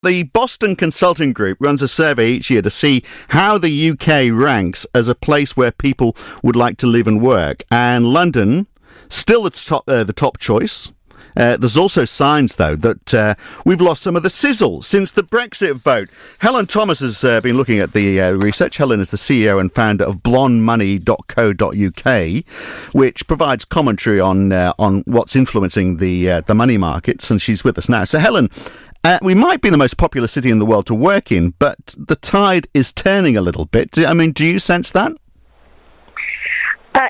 The Boston Consulting Group runs a survey each year to see how the UK ranks as a place where people would like to live and work. And London, still the top choice. There's also signs, though, that we've lost some of the sizzle since the Brexit vote. Helen Thomas has been looking at the research. Helen is the CEO and founder of blondemoney.co.uk, which provides commentary on what's influencing the money markets, and she's with us now. So, Helen, we might be the most popular city in the world to work in, but the tide is turning a little bit. Do you sense that?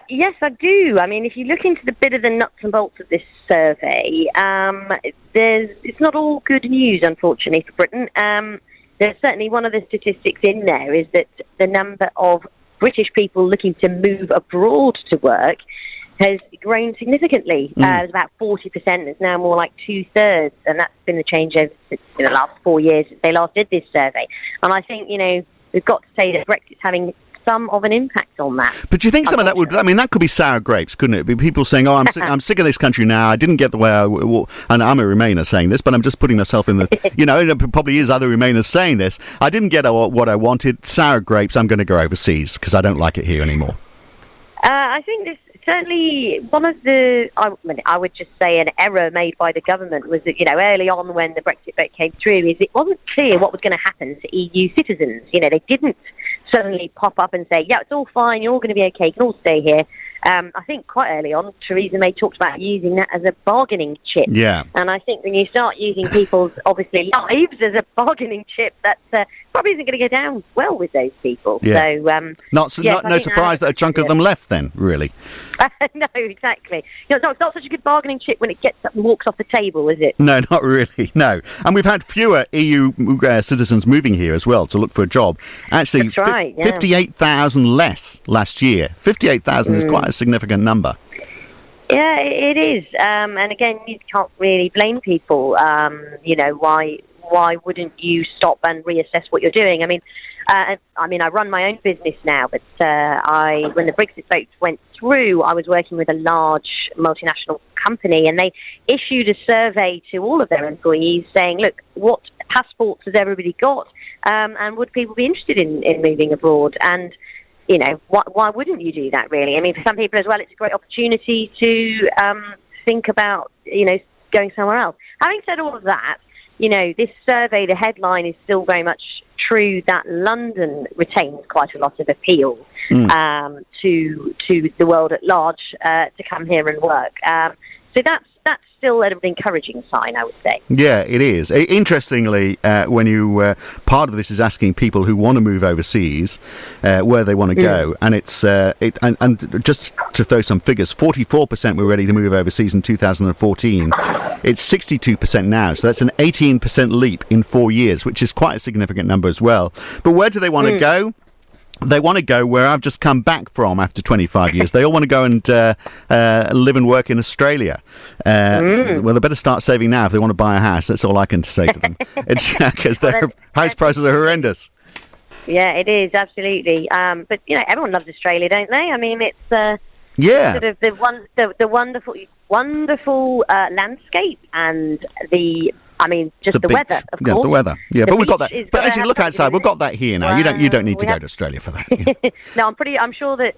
Yes, I do. I mean, if you look into the bit of the nuts and bolts of this survey, it's not all good news, unfortunately, for Britain. There's certainly one of the statistics in there is that the number of British people looking to move abroad to work has grown significantly. It was about 40%. It's now more like 2/3, and that's been the change over the last 4 years since they last did this survey. And I think, we've got to say that Brexit's having some of an impact on that. But do you think some of that that could be sour grapes, couldn't it? Be people saying, I'm sick of this country now, I didn't get the way and I'm a Remainer saying this, but I'm just putting myself in the, there probably is other Remainers saying this, I didn't get what I wanted, sour grapes, I'm going to go overseas because I don't like it here anymore. I think this certainly one of the, I would just say an error made by the government was that, early on when the Brexit vote came through, is it wasn't clear what was going to happen to EU citizens. They didn't suddenly pop up and say, yeah, it's all fine, you're all going to be okay, you can all stay here. I think quite early on, Theresa May talked about using that as a bargaining chip. Yeah. And I think when you start using people's, obviously, lives as a bargaining chip, that probably isn't going to go down well with those people. Yeah. So, no surprise that a chunk of them left then, really. No, exactly. It's not such a good bargaining chip when it gets up and walks off the table, is it? No, not really, no. And we've had fewer EU citizens moving here as well to look for a job. Actually, that's right, 58,000 less last year. 58,000 is quite a significant number. Yeah, it is. And again, you can't really blame people. Why wouldn't you stop and reassess what you're doing? I run my own business now, but when the Brexit vote went through, I was working with a large multinational company, and they issued a survey to all of their employees saying, look, what passports has everybody got, and would people be interested in moving abroad? And why wouldn't you do that, really? For some people as well, it's a great opportunity to think about, going somewhere else. Having said all of that, this survey, the headline is still very much true that London retains quite a lot of appeal to the world at large to come here and work. So that's still an encouraging sign, I would say. Yeah, it is. Interestingly, when you part of this is asking people who want to move overseas where they want to go, and it's and just to throw some figures, 44% were ready to move overseas in 2014. It's 62% now, so that's an 18% leap in 4 years, which is quite a significant number as well. But where do they want to go? They want to go where I've just come back from after 25 years. They all want to go and live and work in Australia. Well, they better start saving now if they want to buy a house. That's all I can say to them. It's because their house prices are horrendous. Yeah, it is, absolutely. But, everyone loves Australia, don't they? It's sort of the wonderful landscape and the... just the weather, of course. Yeah, the weather. Yeah, but we've got that. But actually, look outside. We've got that here now. Wow. You don't need to go to Australia for that. Yeah. No, I'm sure that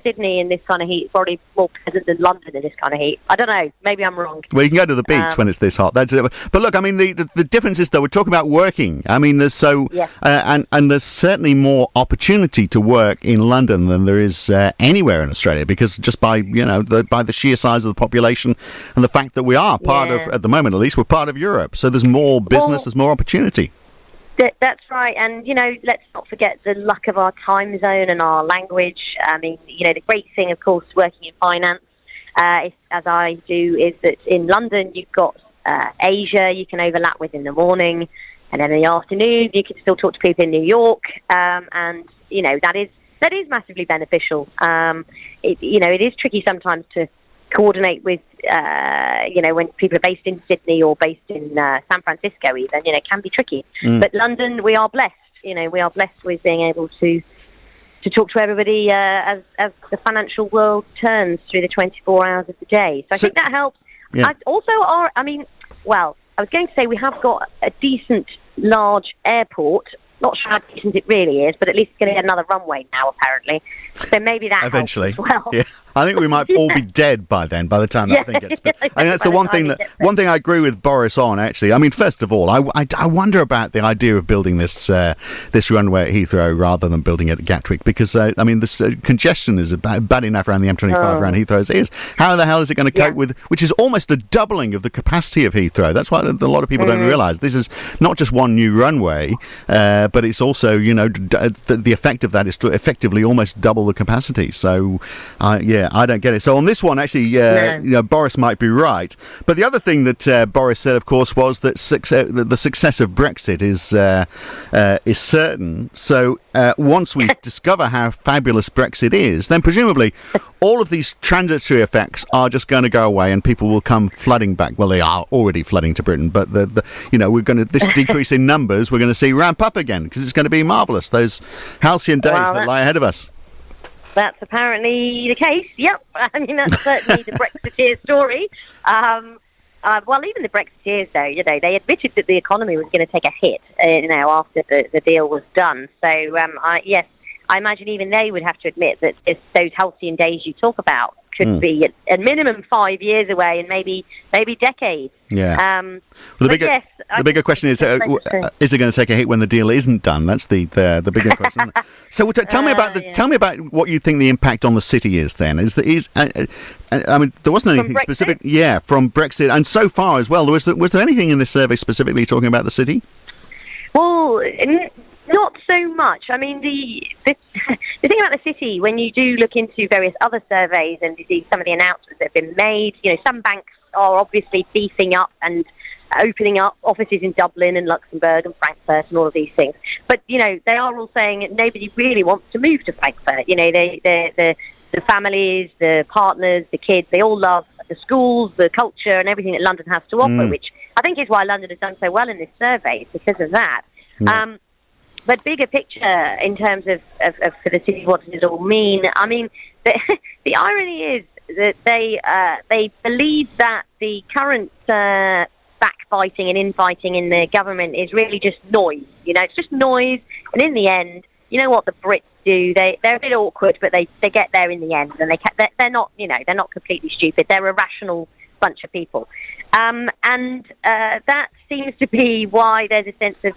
Sydney in this kind of heat is probably more pleasant than London in this kind of heat. I don't know. Maybe I'm wrong. Well, you can go to the beach when it's this hot. That's it. But look, the difference is, though, we're talking about working. There's and there's certainly more opportunity to work in London than there is anywhere in Australia, because just by by the sheer size of the population and the fact that we are part of, at the moment at least, we're part of Europe. So there's more business, there's more opportunity. That's right, and let's not forget the luck of our time zone and our language. The great thing, of course, working in finance, as I do, is that in London you've got Asia you can overlap with in the morning, and then in the afternoon you can still talk to people in New York, and that is massively beneficial. It is tricky sometimes to coordinate with, when people are based in Sydney or based in San Francisco even, it can be tricky. But London, we are blessed. We are blessed with being able to talk to everybody as the financial world turns through the 24 hours of the day. So I think that helps. Yeah. I was going to say we have got a decent large airport. Not sure how decent it really is, but at least it's going to get another runway now, apparently. So maybe that eventually helps as well. Yeah, I think we might all be dead by then. By the time that thing gets built, I think that's the one thing I agree with Boris on. Actually, I mean, first of all, I wonder about the idea of building this runway at Heathrow rather than building it at Gatwick, because I mean, this congestion is bad enough around the M25 around Heathrow as it is. How the hell is it going to cope with, which is almost a doubling of the capacity of Heathrow? That's what a lot of people don't realise. This is not just one new runway. But it's also, the effect of that is to effectively almost double the capacity. So, I don't get it. So on this one, actually, Boris might be right. But the other thing that Boris said, of course, was that the success of Brexit is certain. So once we discover how fabulous Brexit is, then presumably all of these transitory effects are just going to go away, and people will come flooding back. Well, they are already flooding to Britain, but we're going to this decrease in numbers we're going to see ramp up again, because it's going to be marvellous, those halcyon days that lie ahead of us. That's apparently the case. Yep. I mean, that's certainly the Brexiteer story. Well, even the Brexiteers, though, they admitted that the economy was going to take a hit, after the deal was done. So, I imagine even they would have to admit that those halcyon days you talk about could be at minimum 5 years away, and maybe decades. Yeah. The bigger question is it going to take a hit when the deal isn't done? That's the bigger question. So tell me about what you think the impact on the city is. Then I mean, there wasn't anything specific. Yeah, from Brexit, and so far as well. Was there anything in this survey specifically talking about the city? Well, not so much. I mean, the thing about the city, when you do look into various other surveys and you see some of the announcements that have been made, some banks are obviously beefing up and opening up offices in Dublin and Luxembourg and Frankfurt and all of these things. But, they are all saying that nobody really wants to move to Frankfurt. The families, the partners, the kids, they all love the schools, the culture and everything that London has to offer, which I think is why London has done so well in this survey, because of that. Yeah. But bigger picture in terms of for the city, what does it all mean? I mean, the irony is that they believe that the current backbiting and infighting in the government is really just noise. It's just noise. And in the end, you know what the Brits do? They're a bit awkward, but they get there in the end. And they're not they're not completely stupid. They're a rational bunch of people. And that seems to be why there's a sense of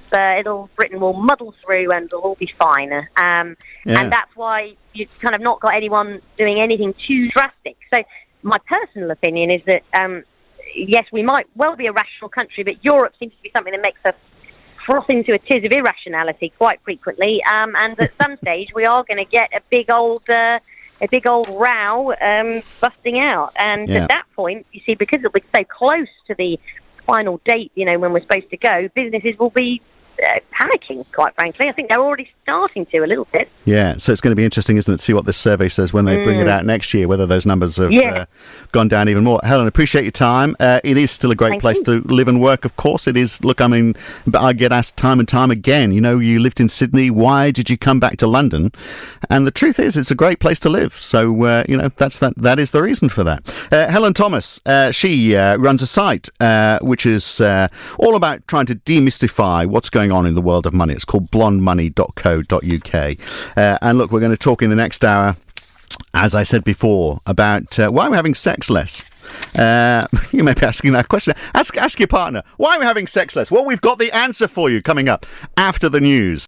Britain will muddle through and we'll all be fine. And that's why you've kind of not got anyone doing anything too drastic. So my personal opinion is that, yes, we might well be a rational country, but Europe seems to be something that makes us froth into a tiz of irrationality quite frequently. And at some stage, we are going to get a big old row busting out. And at that point, you see, because it'll be so close to the final date, when we're supposed to go, businesses will be panicking, quite frankly. I think they're already starting to a little bit. Yeah, so it's going to be interesting, isn't it, to see what this survey says when they bring it out next year, whether those numbers have gone down even more. Helen, appreciate your time. It is still a great place to live and work, of course. It is. Look, I mean, I get asked time and time again, you lived in Sydney, why did you come back to London? And the truth is, it's a great place to live. So, that is the reason for that. Helen Thomas, she runs a site which is all about trying to demystify what's going on in the world of money. It's called blondemoney.co.uk. And look, we're going to talk in the next hour, as I said before, about why we're having sex less. You may be asking that question. Ask your partner, why are we having sex less? Well, we've got the answer for you coming up after the news.